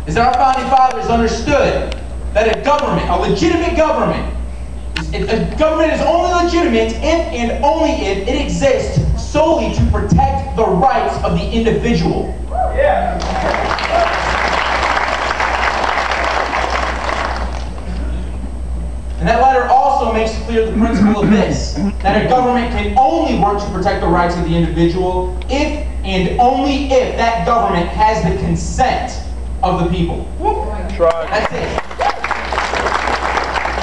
is that our founding fathers understood that a government, a legitimate government, a government is only legitimate if and only if it exists solely to protect the rights of the individual. Yeah. And that letter also makes clear the principle of this, that a government can only work to protect the rights of the individual if and only if that government has the consent of the people. That's it.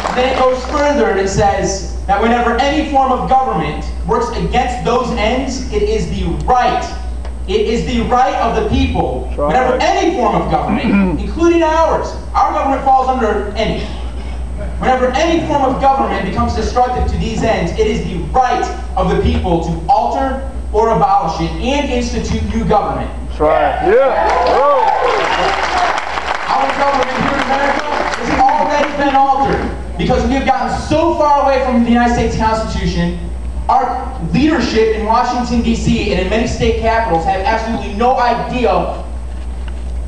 And then it goes further and it says that whenever any form of government works against those ends, it is the right. It is the right of the people. Whenever any form of government, including ours, our government falls under any. Whenever any form of government becomes destructive to these ends, it is the right of the people to alter or abolish it and institute new government. That's right. Yeah. Our government here in America has already been altered because we have gotten so far away from the United States Constitution. Our leadership in Washington, D.C. and in many state capitals have absolutely no idea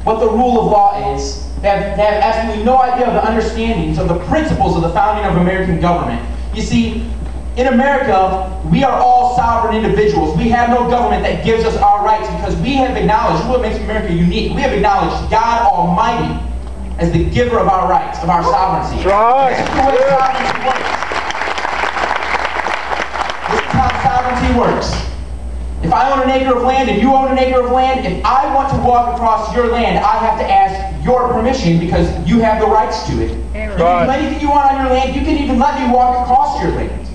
what the rule of law is. They have absolutely no idea of the understandings of the principles of the founding of American government. You see, in America, we are all sovereign individuals. We have no government that gives us our rights because we have acknowledged, what makes America unique, we have acknowledged God Almighty as the giver of our rights, of our sovereignty. Right. This is the way sovereignty works. This is how sovereignty works. If I own an acre of land and you own an acre of land, if I want to walk across your land, I have to ask your permission because you have the rights to it. You can do anything you want on your land. You can even let me walk across your land.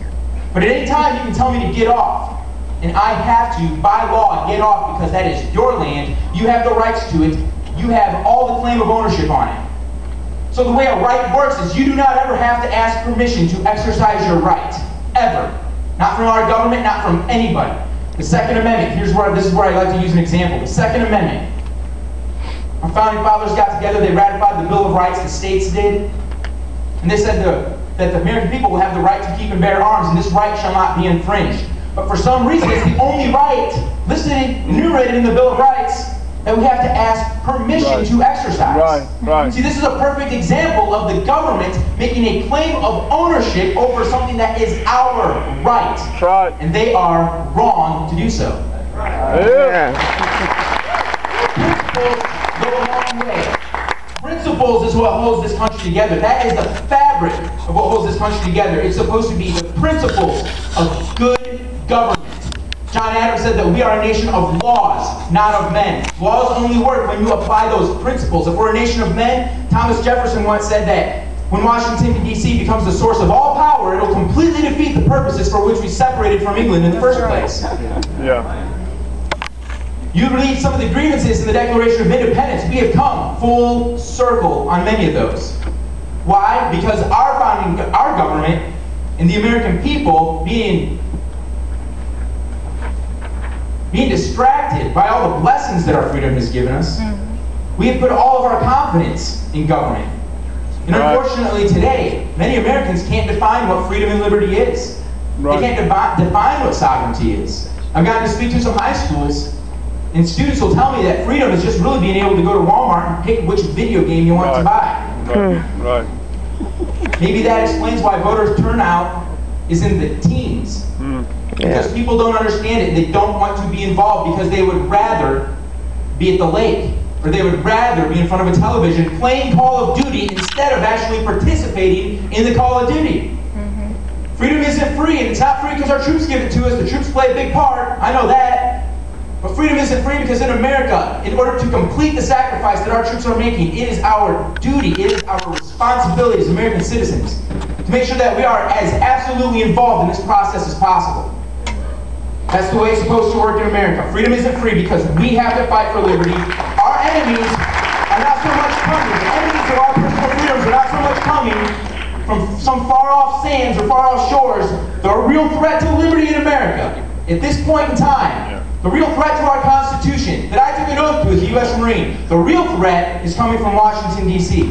But at any time, you can tell me to get off. And I have to, by law, get off because that is your land. You have the rights to it. You have all the claim of ownership on it. So the way a right works is you do not ever have to ask permission to exercise your right. Ever. Not from our government, not from anybody. The Second Amendment, this is where I like to use an example. The Second Amendment. Our founding fathers got together, they ratified the Bill of Rights, the states did, and they said that the American people will have the right to keep and bear arms, and this right shall not be infringed. But for some reason, it's the only right listed, enumerated in the Bill of Rights, that we have to ask permission to exercise. Right. See, this is a perfect example of the government making a claim of ownership over something that is our right. And they are wrong to do so. Principles go a long way. Principles is what holds this country together. That is the fabric of what holds this country together. It's supposed to be the principles of good government. John Adams said that we are a nation of laws, not of men. Laws only work when you apply those principles. If we're a nation of men, Thomas Jefferson once said that when Washington, D.C. becomes the source of all power, it'll completely defeat the purposes for which we separated from England in the first place. You read some of the grievances in the Declaration of Independence. We have come full circle on many of those. Why? Because our government and the American people being distracted by all the blessings that our freedom has given us, we have put all of our confidence in government. And unfortunately today, many Americans can't define what freedom and liberty is. They can't define what sovereignty is. I've gotten to speak to some high schools, and students will tell me that freedom is just really being able to go to Walmart and pick which video game you want to buy. Maybe that explains why voter turnout is in the teens. Because people don't understand it. They don't want to be involved because they would rather be at the lake, or they would rather be in front of a television playing Call of Duty instead of actually participating in the Call of Duty. Freedom isn't free, and it's not free because our troops give it to us. The troops play a big part. I know that. But freedom isn't free because in America, in order to complete the sacrifice that our troops are making, it is our duty, it is our responsibility as American citizens to make sure that we are as absolutely involved in this process as possible. That's the way it's supposed to work in America. Freedom isn't free because we have to fight for liberty. Our enemies are not so much coming. The enemies of our personal freedoms are not so much coming from some far-off sands or far-off shores. The real threat to liberty in America, at this point in time, the real threat to our Constitution, that I took an oath to as a U.S. Marine, the real threat is coming from Washington, D.C.